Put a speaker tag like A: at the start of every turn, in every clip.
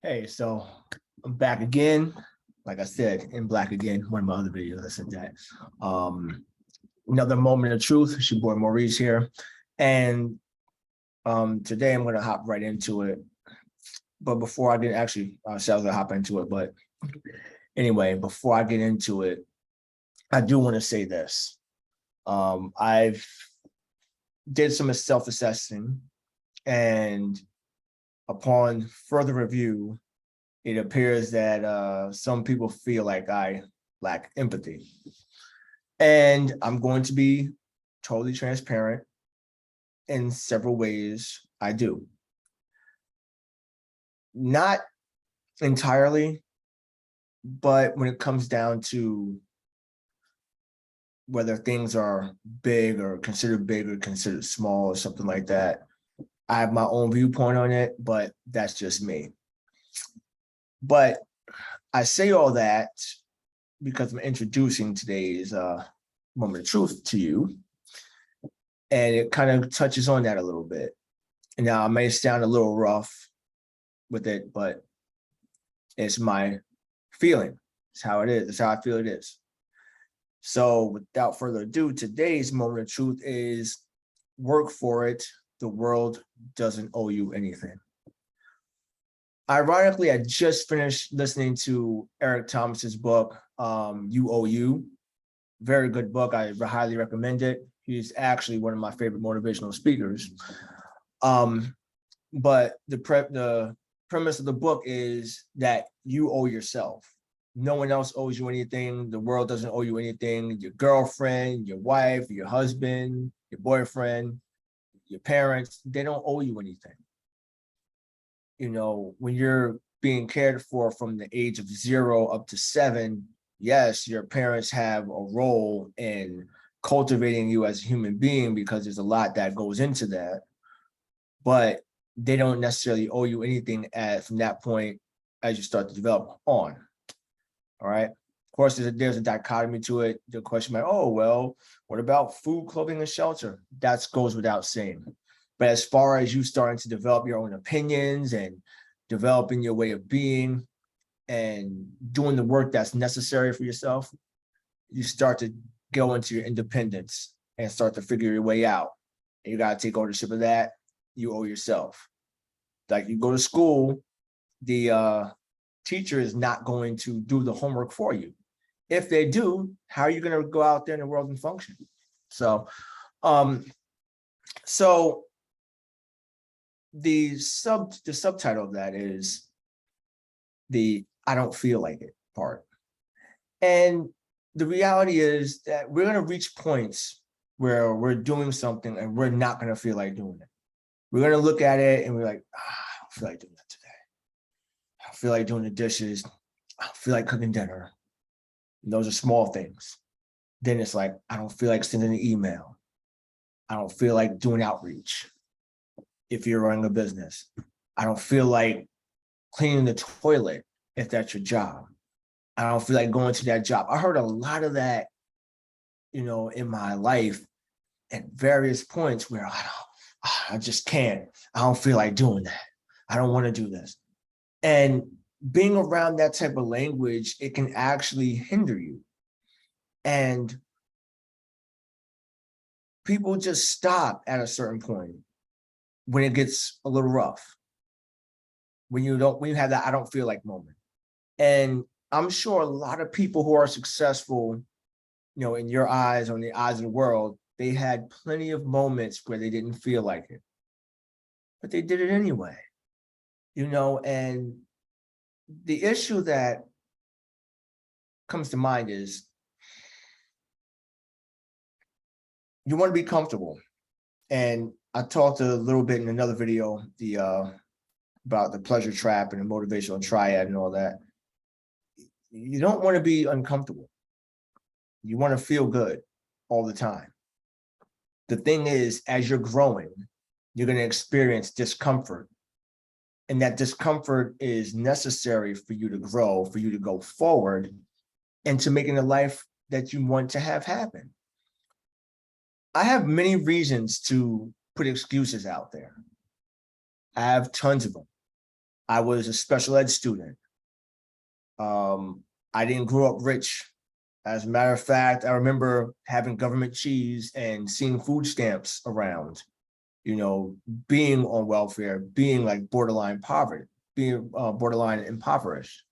A: Hey, so I'm back again. Like I said, in black again, one of my other videos, I said that. Another moment of truth. It's your boy Maurice here. And today I'm gonna hop right into it. But before I get actually I was gonna hop into it, but anyway, before I get into it, I do want to say this. I've did some self-assessing, and upon further review, it appears that some people feel like I lack empathy. And I'm going to be totally transparent. In several ways, I do. Not entirely, but when it comes down to whether things are big or considered small or something like that, I have my own viewpoint on it, but that's just me. But I say all that because I'm introducing today's moment of truth to you. And it kind of touches on that a little bit. And now I may sound a little rough with it, but it's my feeling. It's how it is. It's how I feel it is. So without further ado, today's moment of truth is work for it. The world doesn't owe you anything. Ironically, I just finished listening to Eric Thomas's book, You Owe You. Very good book. I highly recommend it. He's actually one of my favorite motivational speakers. But the premise of the book is that you owe yourself. No one else owes you anything. The world doesn't owe you anything. Your girlfriend, your wife, your husband, your boyfriend, your parents, they don't owe you anything. You know, when you're being cared for from the age of 0 up to 7, yes, your parents have a role in cultivating you as a human being because there's a lot that goes into that. But they don't necessarily owe you anything from that point as you start to develop on. All right. Of course, there's a dichotomy to it. The question might, oh, well, what about food, clothing, and shelter? That goes without saying. But as far as you starting to develop your own opinions and developing your way of being and doing the work that's necessary for yourself, you start to go into your independence and start to figure your way out. And you got to take ownership of that. You owe yourself. Like you go to school, the teacher is not going to do the homework for you. If they do, how are you going to go out there in the world and function? So the subtitle of that is the I don't feel like it part. And the reality is that we're going to reach points where we're doing something and we're not going to feel like doing it. We're going to look at it and we're like, I don't feel like doing that today. I feel like doing the dishes. I don't feel like cooking dinner. And those are small things. Then it's like, I don't feel like sending an email. I don't feel like doing outreach. If you're running a business, I don't feel like cleaning the toilet if that's your job. I don't feel like going to that job. I heard a lot of that, in my life at various points where I just can't. I don't feel like doing that. I don't want to do this. And being around that type of language, it can actually hinder you. And people just stop at a certain point when it gets a little rough. When you have that I don't feel like moment. And I'm sure a lot of people who are successful, in your eyes or in the eyes of the world, they had plenty of moments where they didn't feel like it, but they did it anyway, and the issue that comes to mind is you want to be comfortable. And I talked a little bit in another video, about the pleasure trap and the motivational triad and all that. You don't want to be uncomfortable. You want to feel good all the time. The thing is, as you're growing, you're going to experience discomfort. And that discomfort is necessary for you to grow, for you to go forward, and to making the life that you want to have happen. I have many reasons to put excuses out there. I have tons of them. I was a special ed student. I didn't grow up rich. As a matter of fact, I remember having government cheese and seeing food stamps around, being on welfare, being like borderline poverty, being borderline impoverished.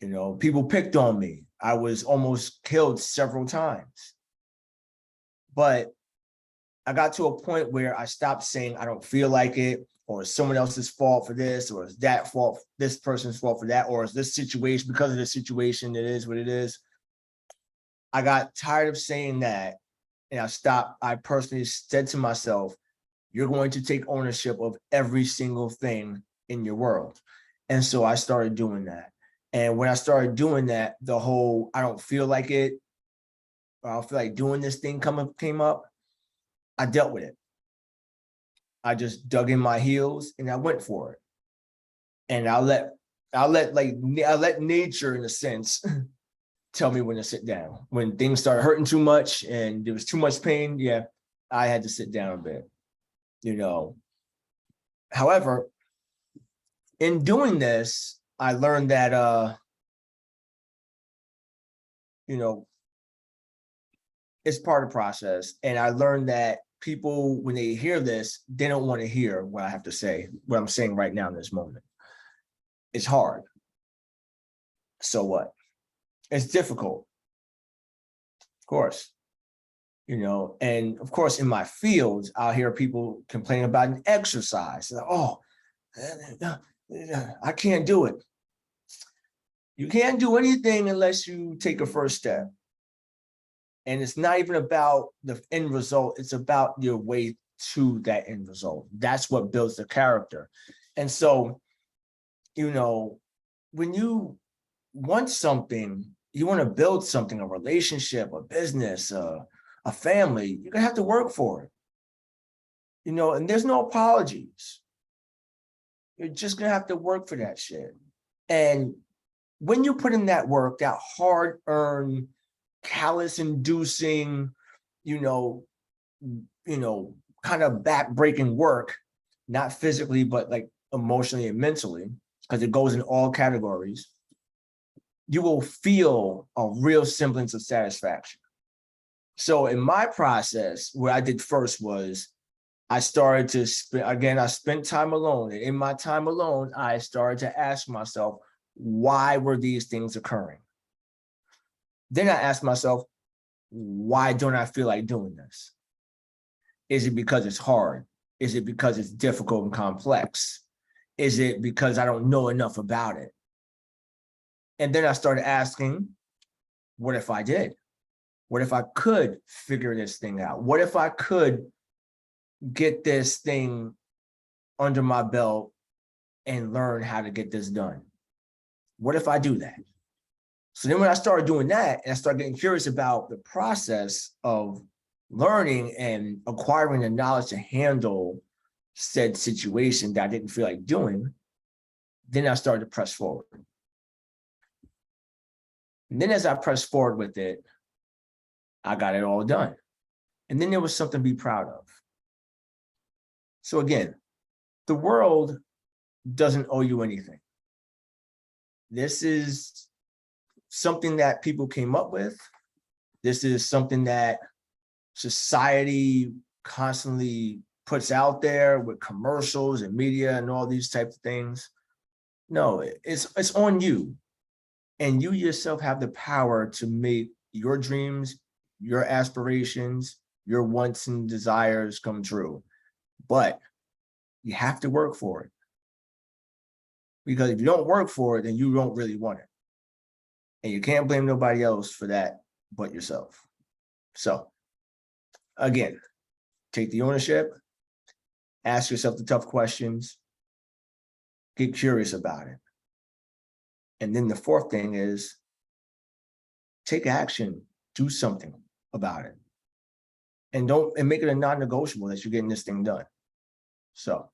A: People picked on me. I was almost killed several times. But I got to a point where I stopped saying I don't feel like it, or it's someone else's fault for this, or it's that fault, this person's fault for that, or it's this situation, because of the situation, it is what it is. I got tired of saying that, and I stopped. I personally said to myself, you're going to take ownership of every single thing in your world. And so I started doing that. And when I started doing that, the whole I don't feel like it, or I don't feel like doing this thing came up, I dealt with it. I just dug in my heels and I went for it. And I let nature, in a sense, tell me when to sit down. When things started hurting too much and there was too much pain, yeah, I had to sit down a bit. However, in doing this, I learned that it's part of the process. And I learned that people, when they hear this, they don't want to hear what I have to say, what I'm saying right now in this moment. It's hard. So what? It's difficult, of course. And of course, in my field, I'll hear people complain about an exercise. Like, oh, I can't do it. You can't do anything unless you take a first step. And it's not even about the end result. It's about your way to that end result. That's what builds the character. And so, when you want something, you want to build something, a relationship, a business, a family, you're going to have to work for it. And there's no apologies. You're just going to have to work for that shit. And when you put in that work, that hard-earned, callus-inducing, kind of back-breaking work, not physically, but like emotionally and mentally, because it goes in all categories, you will feel a real semblance of satisfaction. So in my process, what I did first was I started to I spent time alone. And in my time alone, I started to ask myself, why were these things occurring? Then I asked myself, why don't I feel like doing this? Is it because it's hard? Is it because it's difficult and complex? Is it because I don't know enough about it? And then I started asking, what if I did? What if I could figure this thing out? What if I could get this thing under my belt and learn how to get this done? What if I do that? So then when I started doing that, and I started getting curious about the process of learning and acquiring the knowledge to handle said situation that I didn't feel like doing, then I started to press forward. And then as I pressed forward with it, I got it all done. And then there was something to be proud of. So again, the world doesn't owe you anything. This is something that people came up with. This is something that society constantly puts out there with commercials and media and all these types of things. No, it's on you. And you yourself have the power to make your dreams, your aspirations, your wants and desires come true. But you have to work for it. Because if you don't work for it, then you don't really want it. And you can't blame nobody else for that but yourself. So again, take the ownership, ask yourself the tough questions, get curious about it. And then the fourth thing is take action, do something about it. And make it a non-negotiable that you're getting this thing done. So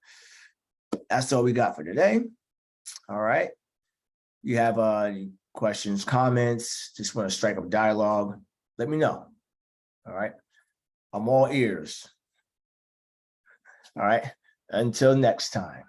A: that's all we got for today. All right. You have any questions, comments, just want to strike up dialogue, let me know. All right. I'm all ears. All right. Until next time.